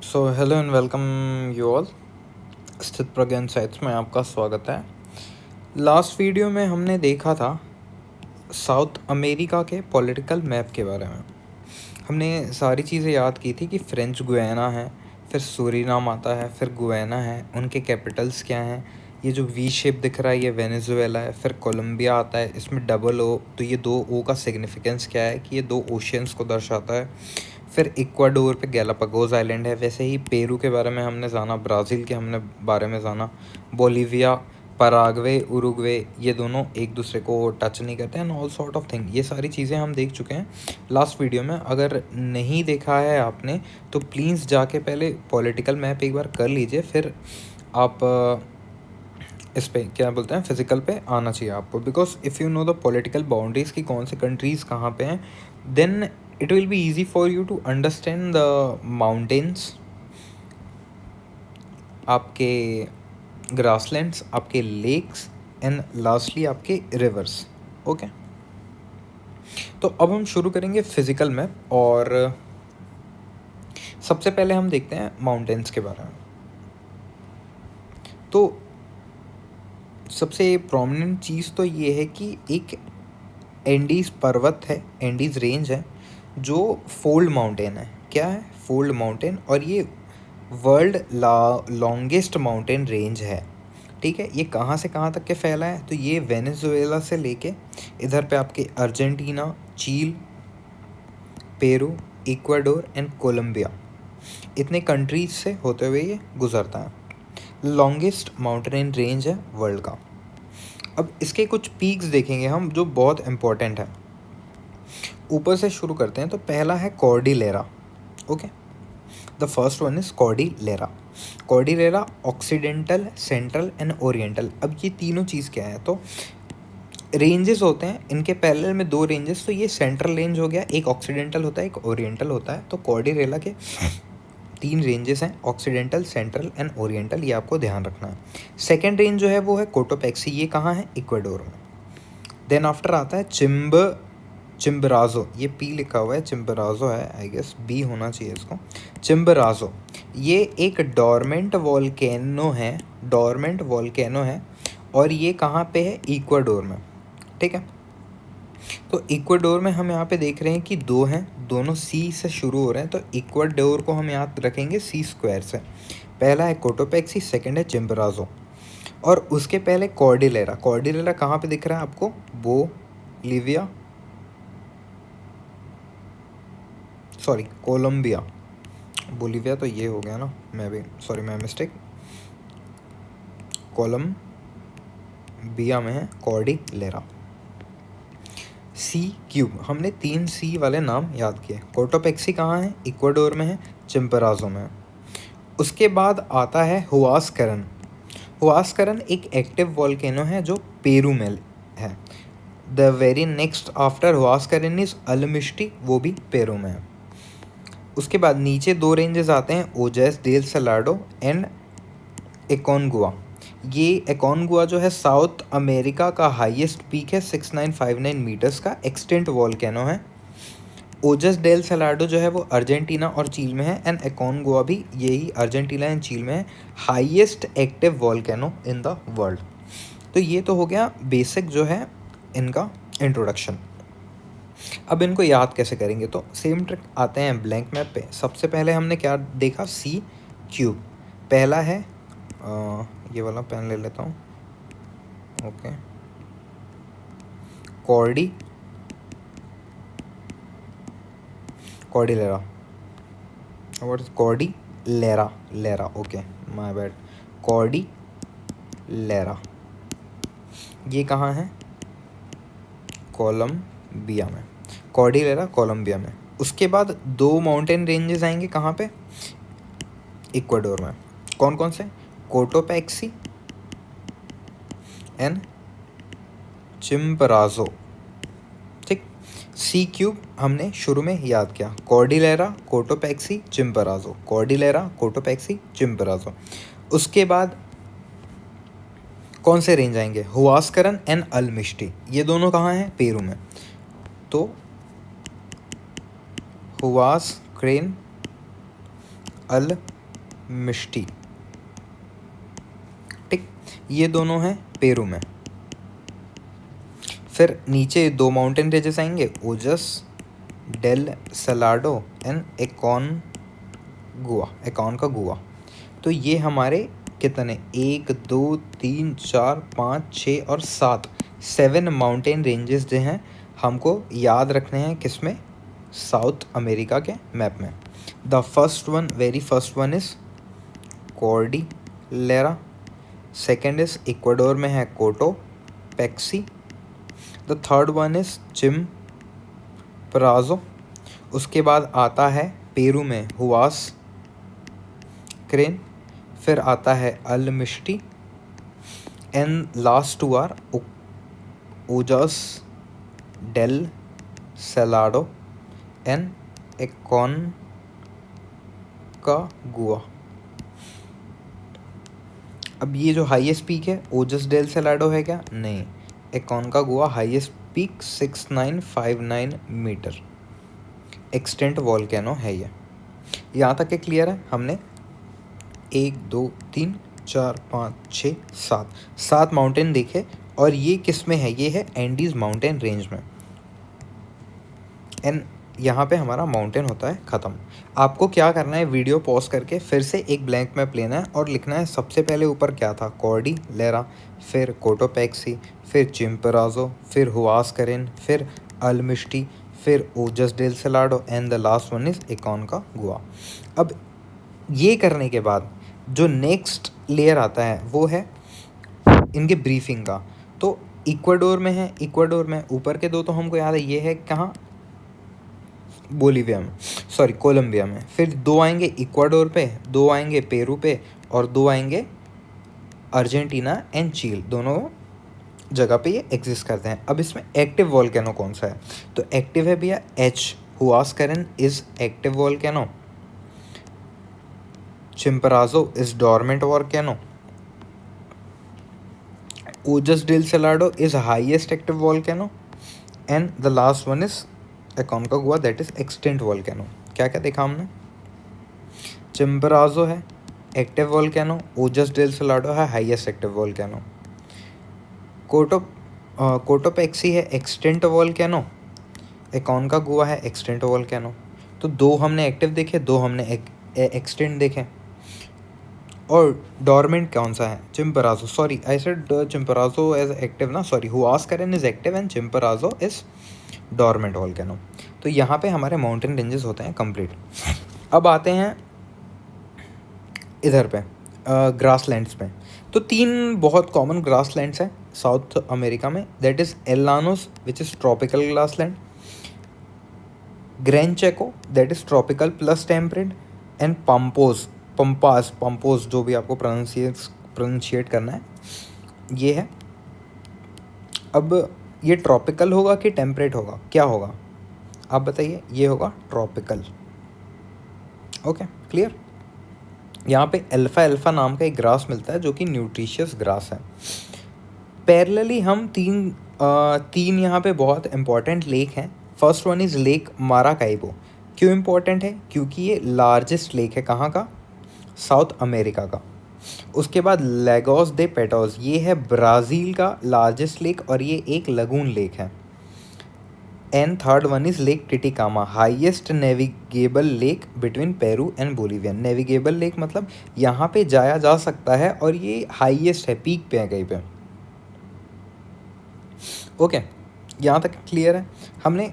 So hello and welcome you all. स्थित प्रज्ञा insights में आपका स्वागत है। लास्ट वीडियो में हमने देखा था साउथ अमेरिका के पॉलिटिकल मैप के बारे में। हमने सारी चीज़ें याद की थी कि फ्रेंच गुयाना है, फिर सूरीनाम आता है, फिर गुयाना है, उनके कैपिटल्स क्या हैं। ये जो वी शेप दिख रहा है ये वेनेजुएला है। फिर कोलंबिया आता है, इसमें डबल ओ, तो ये दो ओ का सिग्निफिकेंस क्या है कि ये दो ओशियंस को दर्शाता है। फिर इक्वाडोर पे गैलापागोस आइलैंड है। वैसे ही पेरू के बारे में हमने जाना, ब्राज़ील के हमने बारे में जाना, बोलीविया, पराग्वे, उरुग्वे, ये दोनों एक दूसरे को टच नहीं करते हैं, ऑल सॉर्ट ऑफ थिंग। ये सारी चीज़ें हम देख चुके हैं लास्ट वीडियो में। अगर नहीं देखा है आपने तो प्लीज़ जाके पहले पॉलिटिकल मैप एक बार कर लीजिए, फिर आप इस पे क्या बोलते हैं फिजिकल पे आना चाहिए आपको। Because if you know the political boundaries की कौन से कंट्रीज़ कहाँ पे हैं, then it will be easy for you to understand the mountains, आपके ग्रासलैंड्स, आपके लेक्स एंड लास्टली आपके रिवर्स। ओके, तो अब हम शुरू करेंगे फिजिकल मैप। और सबसे पहले हम देखते हैं माउंटेन्स के बारे में। तो सबसे प्रोमिनेंट चीज़ तो ये है कि एक एंडीज़ पर्वत है, एंडीज़ रेंज है, जो फोल्ड माउंटेन है। क्या है? Fold mountain. और ये वर्ल्ड लॉन्गेस्ट माउंटेन रेंज है। ठीक है, ये कहाँ से कहाँ तक के फैला है? तो ये वेनेजुएला से लेके इधर पे आपके अर्जेंटीना, चील, पेरू, इक्वाडोर एंड कोलंबिया, इतने कंट्रीज से होते हुए ये गुजरता है। लॉन्गेस्ट माउंटेन रेंज है वर्ल्ड का। अब इसके कुछ पीक्स देखेंगे हम जो बहुत इम्पोर्टेंट है। ऊपर से शुरू करते हैं। तो पहला है Cordillera. Okay, the first one is Cordillera. Cordillera occidental, central and oriental. अब ये तीनों चीज़ क्या है? तो रेंजेस होते हैं इनके पैरेलल में, दो रेंजेस। तो ये सेंट्रल रेंज हो गया, एक ऑक्सीडेंटल होता है, एक ओरिएंटल होता है। तो कॉर्डिलेरा के तीन रेंजेस हैं, ऑक्सीडेंटल, सेंट्रल एंड ओरिएंटल, ये आपको ध्यान रखना है। सेकेंड रेंज जो है वो है कोटोपेक्सी। ये कहाँ है? इक्वाडोर में। देन आफ्टर आता है चिम्बराजो। ये पी लिखा हुआ है, चिम्बराजो है, आई गेस बी होना चाहिए इसको। चिम्बराजो ये एक डोरमेंट वॉल्केनो है, डोरमेंट वॉल्केनो है। और ये कहाँ पे है? इक्वाडोर में। ठीक है, तो इक्वाडोर में हम यहाँ पे देख रहे हैं कि दो हैं, दोनों सी से शुरू हो रहे हैं। तो इक्वाडोर को हम याद रखेंगे सी स्क्वायर से। पहला है कोटोपेक्सी, सेकंड है चिम्बराजो। और उसके पहले कॉर्डिलेरा। कॉर्डिलेरा कहाँ पे दिख रहा है आपको? Bolivia, sorry Colombia. बोलीविया तो ये हो गया ना, मैं भी सॉरी, मैं मिस्टेक। कोलंबिया में है कॉर्डिलेरा। सी क्यूब, हमने तीन सी वाले नाम याद किए। कोटोपेक्सी कहाँ है? इक्वाडोर में है, चिम्पराजो में है। उसके बाद आता है हुआसकरन। हुआसकरन एक एक्टिव वॉल्केनो है जो पेरू में है। The very next after Huascaran is El Misti, वो भी पेरू में है। उसके बाद नीचे दो रेंजेस आते हैं, ओजेस डेल सलाडो एंड एकोनगुआ। ये एकोनगुआ जो है साउथ अमेरिका का हाईएस्ट पीक है, 6959 मीटर्स का एक्सटेंट वॉल्केनो है। ओजस डेल सलाडो जो है वो अर्जेंटीना और चील में है, एंड एकोनगुआ भी यही अर्जेंटीना एंड चील में है। Highest active volcano in the world. तो ये तो हो गया बेसिक जो है इनका इंट्रोडक्शन। अब इनको याद कैसे करेंगे? तो सेम ट्रिक आते हैं ब्लैंक मैप पे। सबसे पहले हमने क्या देखा? सी क्यूब। पहला है ये वाला पेन ले लेता हूँ। Okay, Cordillera. What is Cordillera? लेरा, ओके, माय बैड। कॉर्डिलेरा ये कहाँ है? कोलंबिया में। कॉर्डिलेरा कोलंबिया में। उसके बाद दो माउंटेन रेंजेस आएंगे कहाँ पे? इक्वाडोर में। कौन कौन से? Cotopaxi and Chimborazo. ठीक, सी क्यूब हमने शुरू में याद किया। Cordillera, Cotopaxi, Chimborazo. Cordillera, Cotopaxi, Chimborazo. उसके बाद कौन से रेंज आएंगे? Huascaran and El Misti. ये दोनों कहाँ हैं? पेरू में। तो हुआसकरन, अल मिश्टी, ठीक, ये दोनों हैं पेरू में। फिर नीचे 2 माउंटेन रेंजेस आएंगे, ओजस डेल सलाडो एंड एकोनकागुआ। तो ये हमारे कितने, 1 2 3 4 5 6 और 7, 7 माउंटेन रेंजेस जो हैं हमको याद रखने हैं किसमें, साउथ अमेरिका के मैप में। The very first one is Cordillera, second is Ecuador में है कोटो पैक्सी, द थर्ड वन इज चिम्पराजो, उसके बाद आता है पेरू में हुआस क्रेन, फिर आता है El Misti, and last two are Ojos del Salado and Aconcagua. अब ये जो हाईएस्ट पीक है ओजस डेल सेलाडो है क्या, नहीं, Aconcagua highest peak 6959 metre extinct volcano है ये। यहाँ तक के क्लियर है। हमने 1 2 3 4 5 6 7 माउंटेन देखे, और ये किस में है, ये है एंडीज माउंटेन रेंज में। एंड यहाँ पे हमारा माउंटेन होता है ख़त्म। आपको क्या करना है, वीडियो पॉज करके फिर से एक ब्लैंक मैप लेना है और लिखना है सबसे पहले ऊपर क्या था, कॉर्डिलेरा, फिर कोटोपैक्सी, फिर चिम्पराजो, फिर हुआसकरेन, फिर अल मिश्टी, फिर Ojos del Salado and the last one is Aconcagua. अब ये करने के बाद जो नेक्स्ट लेयर आता है वो है इनके ब्रीफिंग का। तो इक्वाडोर में है, इक्वाडोर में ऊपर के 2 तो हमको याद है, ये है कहाँ, बोलीविया में, सॉरी कोलंबिया में। फिर 2 आएंगे इक्वाडोर पे, 2 आएंगे पेरू पे, और 2 आएंगे अर्जेंटीना एंड चील, दोनों जगह पे ये एग्जिस्ट करते हैं। अब इसमें एक्टिव वॉल्केनो कौन सा है, तो एक्टिव है भैया H, Huascaran is active volcano, Chimborazo is dormant volcano, Ojos del Salado is highest active volcano, and the last one is Aconcagua that is extinct volcano. क्या क्या देखा हमने, चिम्पराजो है active volcano, Ojos del Salado है highest active volcano, Cotopaxi है extinct volcano, Aconcagua है extinct volcano. तो 2 हमने एक्टिव देखे, 2 हमने एक्सटेंट देखे। और डोरमेंट कौन सा है, Chimborazo, sorry I said Chimborazo as active ना, sorry, Huascaran is active and Chimborazo is dormant volcano. तो यहाँ पे हमारे माउंटेन रेंजेस होते हैं कंप्लीट। अब आते हैं इधर पे ग्रासलैंड्स पे। तो 3 बहुत कॉमन ग्रासलैंड्स हैं साउथ अमेरिका में, that is Llanos which is tropical grassland, Grand Chaco that is tropical plus temperate, and Pampas जो भी आपको प्रोनाउंशिएट करना है ये है। अब ये ट्रॉपिकल होगा कि टेम्परेट होगा, क्या होगा आप बताइए, ये होगा ट्रॉपिकल। Okay clear. यहाँ पे अल्फा नाम का एक ग्रास मिलता है जो कि न्यूट्रिशियस ग्रास है। पैरेलली हम तीन यहाँ पे बहुत इंपॉर्टेंट लेक हैं। First one is lake Maracaibo. क्यों इम्पोर्टेंट है, क्योंकि ये लार्जेस्ट लेक है कहाँ का, साउथ अमेरिका का। उसके बाद लेगोस दे पेटोस, ये है ब्राज़ील का लार्जेस्ट लेक और ये एक लगून लेक है। And third one is Lake Titicaca, highest navigable lake between Peru and Bolivia. Navigable lake मतलब यहाँ पे जाया जा सकता है और ये हाईएस्ट है, पीक पे है कहीं पे। ओके यहाँ तक क्लियर है। हमने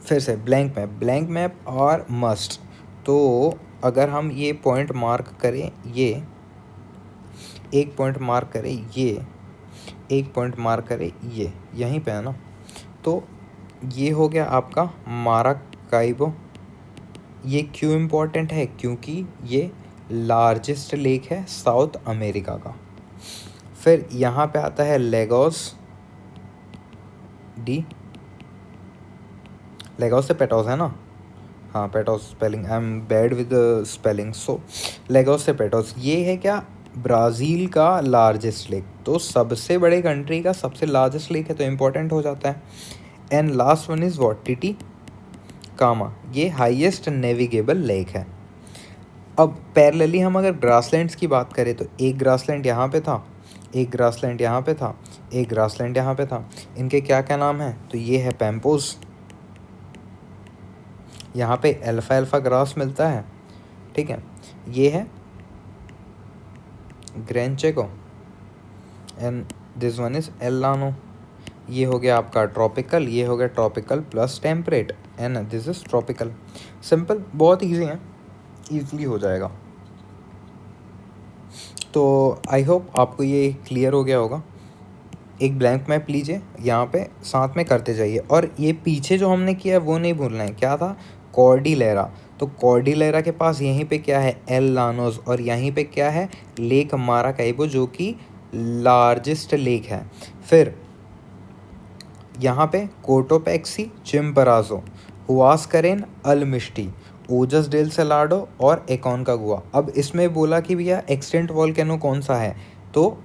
फिर से ब्लैंक मैप और मस्ट। तो अगर हम ये पॉइंट मार्क करें, ये एक पॉइंट मार्क करें, ये एक पॉइंट मार्क करें, ये यहीं पे है ना, तो ये हो गया आपका माराकाइबो। ये क्यों इम्पोर्टेंट है, क्योंकि ये लार्जेस्ट लेक है साउथ अमेरिका का। फिर यहाँ पे आता है लेगोस से पेटोस है ना, हाँ Patos spelling, I am bad with spelling. So Lagos से पेटोस, ये है क्या, ब्राज़ील का लार्जेस्ट लेक। तो सबसे बड़े कंट्री का सबसे लार्जेस्ट लेक है तो इम्पोर्टेंट हो जाता है। And last one is what, Titicaca, ये हाईएस्ट नेविगेबल लेक है। अब पैरेलली हम अगर ग्रासलैंड्स की बात करें तो एक ग्रासलैंड यहाँ पे था, एक ग्रासलैंड यहाँ पे था, एक ग्रासलैंड यहाँ पे था। इनके क्या क्या नाम है? तो ये है पैम्पोस, यहाँ पे अल्फा अल्फा ग्रास मिलता है, ठीक है। ये है ग्रैंड चेको and this one is L लानो। ये हो गया आपका ट्रॉपिकल, ये हो गया tropical plus temperate and this is tropical. Simple, बहुत ईजी है, ईजली हो जाएगा। तो आई होप आपको ये क्लियर हो गया होगा। एक ब्लैंक मैप लीजिए, यहाँ पे साथ में करते जाइए, और ये पीछे जो हमने किया है वो नहीं भूलना है। क्या था? कॉर्डिलेरा। तो कॉर्डिलेरा के पास यहीं पे क्या है? एल लानोस, और यहीं पे क्या है? लेक माराकाइबो, जो कि लार्जेस्ट लेक है। फिर यहाँ पे कोटोपैक्सी, चिम्पराजो, हुआस्करेन, अल्मिस्टी, ओजस डेल सलाडो और एकोनकागुआ। अब इसमें बोला कि भैया एक्सटेंट वॉल्केनो कौन सा है, तो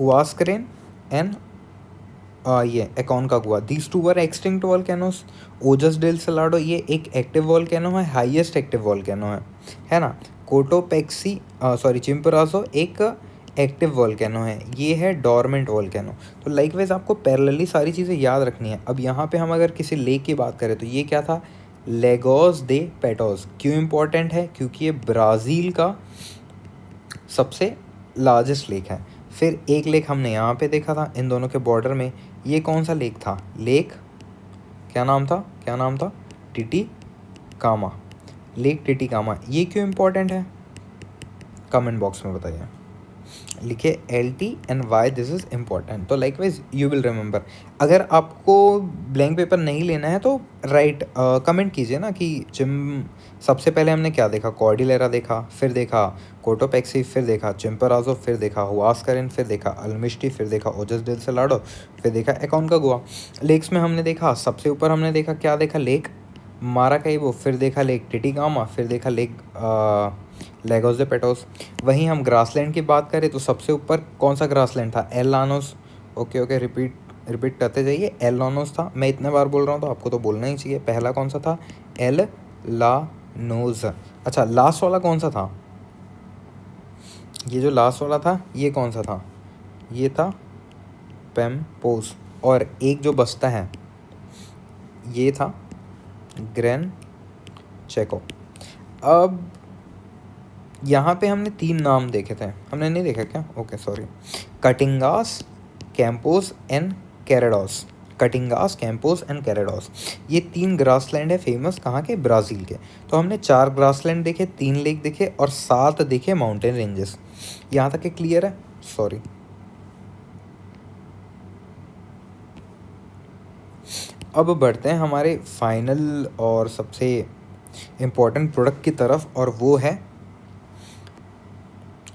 हुआस्करेन एंड ये Aconcagua, these two were extinct volcanoes. Ojos del Salado ये एक एक्टिव वॉल्केनो है, हाईएस्ट एक्टिव वॉल्केनो है ना। कोटोपैक्सी सॉरी चिम्पराजो एक एक्टिव वॉल्केनो है, ये है डॉर्मेंट वॉल्केनो। तो लाइकवाइज आपको पैरेलली सारी चीज़ें याद रखनी है। अब यहाँ पे हम अगर किसी लेक की बात करें तो ये क्या था? लेगोस दे पेटोस। क्यों इम्पोर्टेंट है? क्योंकि ये ब्राज़ील का सबसे लार्जेस्ट लेक है। फिर एक लेक हमने यहाँ पे देखा था इन दोनों के बॉर्डर में, ये कौन सा लेक था? लेक क्या नाम था? क्या नाम था? टिटिकामा, लेक टिटिकामा। ये क्यों इम्पोर्टेंट है? कमेंट बॉक्स में बताइए, लिखे LT and Y this is important. तो लाइकवाइज यू विल रिमेंबर। अगर आपको ब्लैंक पेपर नहीं लेना है तो राइट कमेंट कीजिए ना कि सबसे पहले हमने क्या देखा? कॉर्डिलेरा देखा, फिर देखा कोटोपैक्सी, फिर देखा चिम्पराजो, फिर देखा हुआस्करेन, फिर देखा अल्मिस्टी, फिर देखा ओजस डेल सलाडो, फिर देखा एकोनकागुआ। लेक्स में हमने देखा, सबसे ऊपर हमने देखा, क्या देखा? लेक माराकाइबो, फिर देखा लेक टिटिकामा, फिर देखा लेक लेगोस दे पेटोस। वहीं हम ग्रासलैंड की बात करें तो सबसे ऊपर कौन सा ग्रासलैंड था? L Llanos. ओके रिपीट करते जाइए। एल लानोस था। मैं इतने बार बोल रहा हूँ तो आपको तो बोलना ही चाहिए। पहला कौन सा था? L Llanos. अच्छा, लास्ट वाला कौन सा था? ये जो लास्ट वाला था ये कौन सा था? ये था पैम्पोस। और एक जो बचता है ये था ग्रैंड चेको। अब यहाँ पे हमने 3 नाम देखे थे, हमने नहीं देखा क्या? Okay sorry. Caatingas, Campos and Cerrados. Caatingas, Campos and Cerrados, ये 3 ग्रासलैंड है फेमस, कहाँ के? ब्राज़ील के। तो हमने 4 ग्रासलैंड देखे, 3 लेक देखे और 7 देखे माउंटेन रेंजेस। यहाँ तक के क्लियर है? सॉरी। अब बढ़ते हैं हमारे फाइनल और सबसे इम्पोर्टेंट प्रोडक्ट की तरफ, और वो है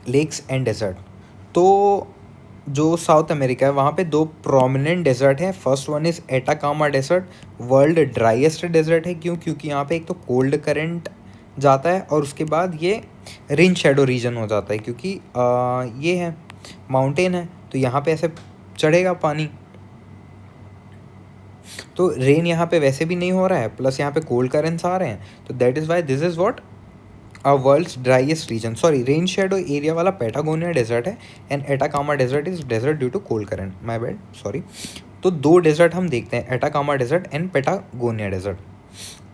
लेक्स एंड डेजर्ट। तो जो साउथ अमेरिका है वहाँ पे 2 प्रोमिनेंट डेजर्ट हैं। First one is Atacama desert, world driest desert है। क्यों? क्योंकि यहाँ पे एक तो कोल्ड करंट जाता है और उसके बाद ये रेन शेडो रीजन हो जाता है, क्योंकि ये है माउंटेन है तो यहाँ पे ऐसे चढ़ेगा पानी, तो रेन यहाँ पे वैसे भी नहीं हो रहा है, प्लस यहाँ पे कोल्ड करेंट्स आ रहे हैं, तो that is why this is what world's driest region. Sorry, rain shadow area वाला पैटागोनिया डेजर्ट है and Atacama desert is desert due to cold current. My bad, sorry. तो 2 डेजर्ट हम देखते हैं, Atacama desert and Patagonia desert.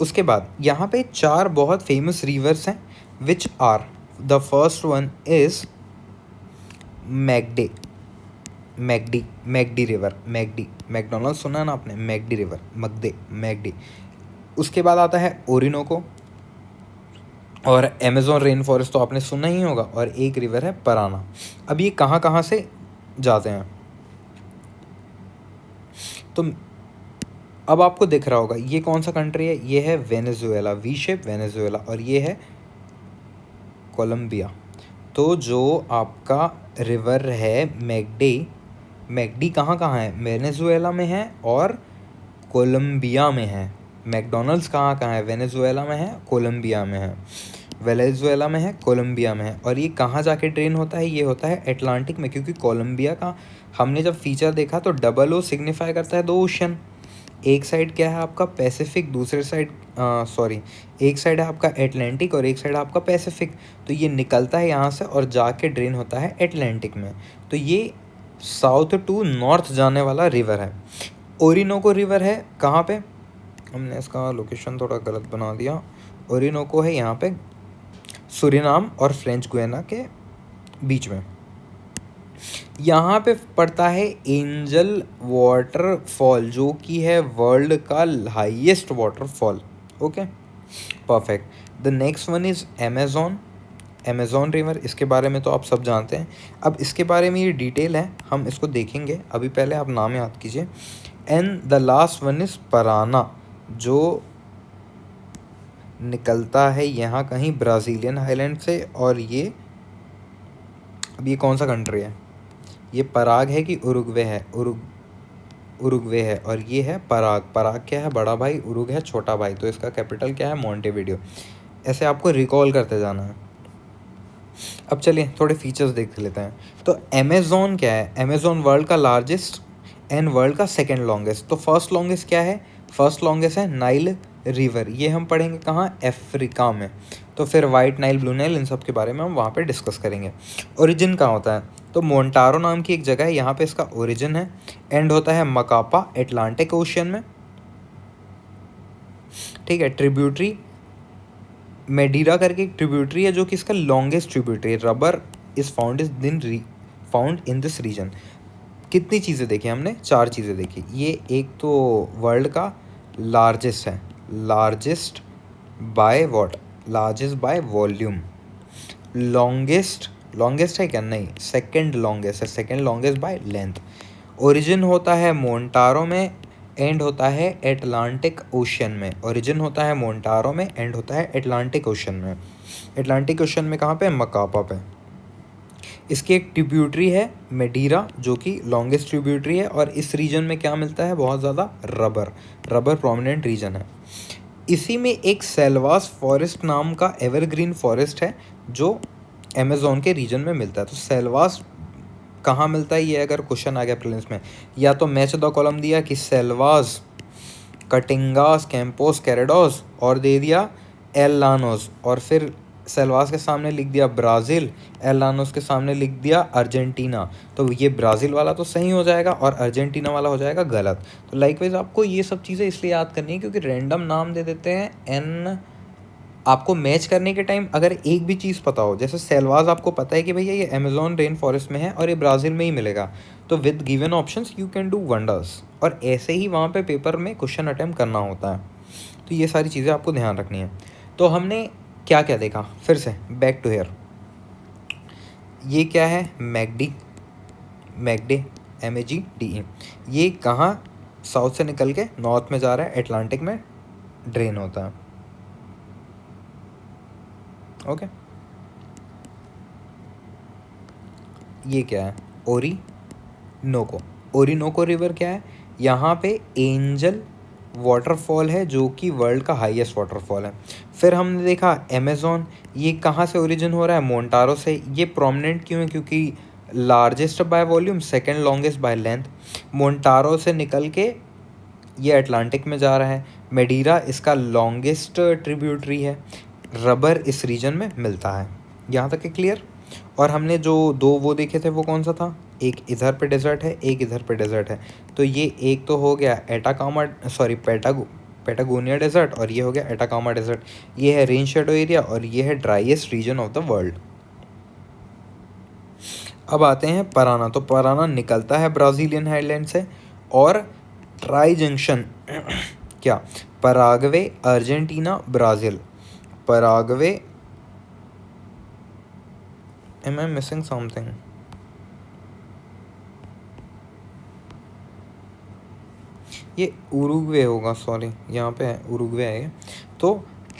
उसके बाद यहाँ पे 4 बहुत फेमस रिवर्स हैं, which are the first one is मैगडी रिवर। मैकडोनल्ड सुना ना आपने? मैगडी रिवर, मैगडी। उसके बाद आता है ओरिनोको, और अमेज़ॉन रेन फॉरेस्ट तो आपने सुना ही होगा, और एक रिवर है पराना। अब ये कहाँ कहाँ से जाते हैं? तो अब आपको दिख रहा होगा ये कौन सा कंट्री है? ये है वेनेजुएला, वी शेप वेनेजुएला, और ये है कोलंबिया। तो जो आपका रिवर है मैगडी कहाँ कहाँ है? वेनेजुएला में है और कोलंबिया में है। मैकडोनल्ड्स कहाँ कहाँ है? वेनेजुएला में है, कोलंबिया में है। वेनेजुएला में है, कोलंबिया में है। और ये कहाँ जाके ड्रेन होता है? ये होता है अटलांटिक में, क्योंकि कोलंबिया का हमने जब फीचर देखा तो डबल ओ सिग्निफाई करता है 2 ओशन, एक साइड क्या है आपका पैसिफिक, दूसरे साइड सॉरी, एक साइड है आपका एटलांटिक और एक साइड है आपका पैसिफिक। तो ये निकलता है यहाँ से और जाके ड्रेन होता है एटलांटिक में। तो ये साउथ टू नॉर्थ जाने वाला रिवर है। ओरिनोको रिवर है कहाँ पे, हमने इसका लोकेशन थोड़ा गलत बना दिया। ओरिनोको है यहाँ पे सूरीनाम और फ्रेंच गुयाना के बीच में। यहाँ पे पड़ता है एंजल वाटरफॉल, जो कि है वर्ल्ड का highest waterfall. Okay, perfect. The next one is Amazon river. इसके बारे में तो आप सब जानते हैं। अब इसके बारे में ये डिटेल है, हम इसको देखेंगे। अभी पहले आप नाम याद कीजिए। And the last one is Parana, जो निकलता है यहाँ कहीं ब्राज़ीलियन आइलैंड से। और ये अब ये कौन सा कंट्री है, ये पराग है कि उरुग्वे है, उरुग्वे है। और ये है पराग। पराग क्या है, बड़ा भाई, उरुग है छोटा भाई। तो इसका कैपिटल क्या है, मोंटेविडियो। ऐसे आपको रिकॉल करते जाना है। अब चलिए थोड़े फीचर्स देख लेते हैं। तो अमेज़न क्या है, अमेज़न वर्ल्ड का लार्जेस्ट एंड वर्ल्ड का सेकंड लॉन्गेस्ट। तो फर्स्ट लॉन्गेस्ट क्या है, फर्स्ट लॉन्गेस्ट है नाइल रिवर। ये हम पढ़ेंगे कहाँ, अफ्रीका में। तो फिर वाइट नाइल, ब्लू नाइल, इन सब के बारे में हम वहाँ पे डिस्कस करेंगे। ओरिजिन कहाँ होता है, तो मोन्टारो नाम की एक जगह है, यहाँ पे इसका ओरिजिन है। एंड होता है मकापा, एटलांटिक ओशियन में। ठीक है, ट्रिब्यूटरी मेडीरा करके एक ट्रिब्यूटरी है, जो कि इसका लॉन्गेस्ट ट्रिब्यूटरी है। Rubber is found in this region. कितनी चीज़ें देखी हमने, 4 चीज़ें देखी। ये एक तो वर्ल्ड का लार्जेस्ट है, largest by what, largest by volume. Longest है क्या, नहीं, सेकंड लॉन्गेस्ट है, second longest by length. Origin होता है मोन्टारो में, एंड होता है एटलांटिक ओशियन में। ओरिजिन होता है मोन्टारो में, एंड होता है एटलांटिक ओशियन में। एटलांटिक ओशियन में कहाँ पे, मकापा पे। इसकी एक ट्रिब्यूटरी है मेडीरा, जो कि लॉन्गेस्ट ट्रिब्यूटरी है। और इस रीजन में क्या मिलता है, बहुत ज़्यादा रबर प्रोमिनेंट रीजन है। इसी में एक सेल्वास फॉरेस्ट नाम का एवरग्रीन फॉरेस्ट है, जो अमेज़न के रीजन में मिलता है। तो सेल्वास कहाँ मिलता है, ये अगर क्वेश्चन आ गया प्रीलिम्स में, या तो मैच द कॉलम दिया कि सेल्वास, कटिंगास, कैंपोस, कैरेडोस, और दे दिया एल लानोस, और फिर सेल्वास के सामने लिख दिया ब्राज़ील, एल लानोस के सामने लिख दिया अर्जेंटीना। तो ये ब्राज़ील वाला तो सही हो जाएगा और अर्जेंटीना वाला हो जाएगा गलत। तो लाइकवाइज आपको ये सब चीज़ें इसलिए याद करनी है क्योंकि रैंडम नाम दे देते हैं। एन आपको मैच करने के टाइम अगर एक भी चीज़ पता हो, जैसे सेल्वास आपको पता है कि भैया ये अमेज़न रेन फॉरेस्ट में है और ये ब्राज़ील में ही मिलेगा, तो with given options you can do wonders. और ऐसे ही वहाँ पे पेपर में क्वेश्चन अटैम्प्ट करना होता है। तो ये सारी चीज़ें आपको ध्यान रखनी है। तो हमने क्या क्या देखा, फिर से बैक टू हेयर। ये क्या है, मैकडे, MEGDE। ये कहाँ, साउथ से निकल के नॉर्थ में जा रहा है, एटलांटिक में ड्रेन होता है। ओके, ये क्या है, ओरिनोको रिवर क्या है, यहाँ पे एंजल वाटरफॉल है, जो कि वर्ल्ड का हाईएस्ट वाटरफॉल है। फिर हमने देखा अमेज़न, ये कहाँ से ओरिजिन हो रहा है, मोन्टारो से। ये प्रोमिनेंट क्यों है, क्योंकि largest by volume, second longest by length. Mantaro से निकल के ये अटलांटिक में जा रहा है। मेडीरा इसका लॉन्गेस्ट ट्रिब्यूटरी है। रबर इस रीजन में मिलता है। यहाँ तक है क्लियर। और हमने जो दो वो देखे थे वो कौन सा था, एक इधर पे डेजर्ट है, एक इधर पे डेजर्ट है। तो ये एक तो हो गया पैटागोनिया डेजर्ट, और ये हो गया एटाकामा डेजर्ट। ये है रेन शेडो एरिया और ये है driest region of the world. अब आते हैं पराना। तो पराना निकलता है ब्राज़ीलियन हाईलैंड से और ट्राई जंक्शन क्या, Paraguay, Argentina, Brazil. Paraguay, am I missing something, ये उरुग्वे होगा, सॉरी यहाँ पे है उरुग्वे है ये। तो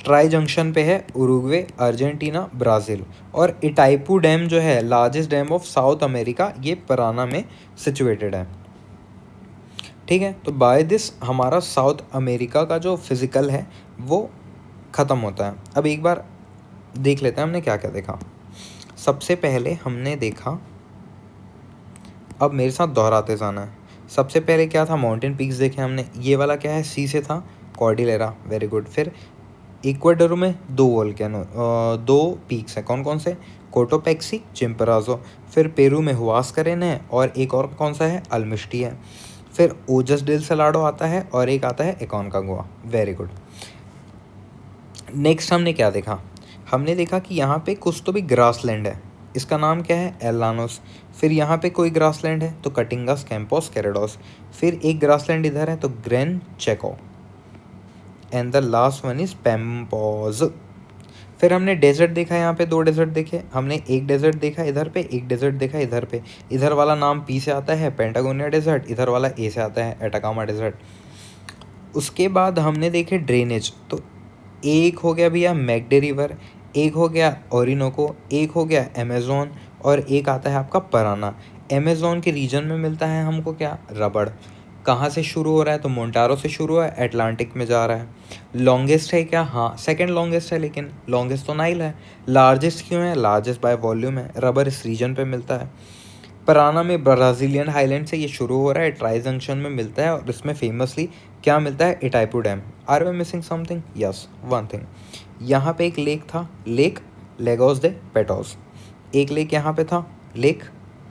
ट्राई जंक्शन पे है उरुग्वे, अर्जेंटीना, ब्राज़ील। और इटाइपू डैम जो है largest dam of south America, ये पराना में सिचुएटेड है। ठीक है, तो बाय दिस हमारा साउथ अमेरिका का जो फिज़िकल है वो ख़त्म होता है। अब एक बार देख लेते हैं हमने क्या क्या देखा। सबसे पहले हमने देखा, अब मेरे साथ दोहराते जाना है। सबसे पहले क्या था, माउंटेन पीक्स देखे हमने। ये वाला क्या है, सी से था, कॉर्डिलेरा, वेरी गुड। फिर इक्वाडोर में 2 वोल्केनो, 2 पीक्स हैं, कौन कौन से, कोटोपेक्सी, चिम्पराजो। फिर पेरू में हुआस्करेन है, और एक और कौन सा है, अल्मिस्टी है। फिर ओजस डेल सलाडो आता है, और एक आता है एकोनकागुआ, वेरी गुड। नेक्स्ट हमने क्या देखा, हमने देखा कि यहाँ पे कुछ तो भी ग्रासलैंड है, इसका नाम क्या है, एलानोस। फिर यहाँ पे कोई ग्रासलैंड है तो कटिंगस, कैंपोस, कैरेडोस। फिर एक ग्रासलैंड इधर है तो Gran Chaco, and the last one is Pampas. फिर हमने डेजर्ट देखा, यहाँ पे 2 डेजर्ट देखे हमने, एक डेजर्ट देखा इधर पे, एक डेजर्ट देखा इधर पे। इधर वाला नाम पी से आता है, पेंटागोनिया डेजर्ट, इधर वाला ए से आता है, एटाकामा डेजर्ट। उसके बाद हमने देखे ड्रेनेज, तो एक हो गया भैया मैगडे रिवर, एक हो गया ओरिनोको, एक हो गया अमेज़ोन, और एक आता है आपका पराना। अमेज़ोन के रीजन में मिलता है हमको क्या, रबड़। कहाँ से शुरू हो रहा है, तो मोन्टारो से शुरू है, अटलांटिक में जा रहा है। लॉन्गेस्ट है क्या, हाँ सेकंड लॉन्गेस्ट है, लेकिन लॉन्गेस्ट तो नाइल है। लार्जेस्ट क्यों है, लार्जेस्ट बाय वॉल्यूम है, रबर इस रीजन पे मिलता है। पराना में ब्राज़ीलियन हाईलैंड से ये शुरू हो रहा है, ट्राई जंक्शन में मिलता है, और इसमें फेमसली क्या मिलता है, Itaipu dam. Are we missing something, yes one thing, यहाँ पे एक लेक था, लेक लेगोस दे पेटोस। एक लेक यहाँ पे था, लेक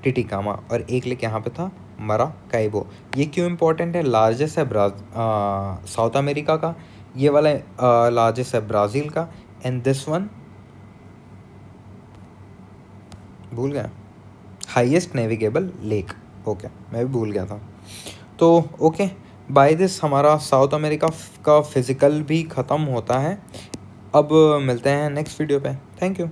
टिटिकामा, और एक लेक यहाँ पे था, मराकाइबो। ये क्यों इम्पोर्टेंट है, लार्जेस्ट है साउथ अमेरिका का, ये वाला लार्जेस्ट है ब्राज़ील का, एंड दिस वन भूल गया, हाईएस्ट नेविगेबल लेक। ओके, मैं भी भूल गया था। तो ओके, बाय दिस हमारा साउथ अमेरिका का फिज़िकल भी ख़त्म होता है। अब मिलते हैं नेक्स्ट वीडियो पे, थैंक यू।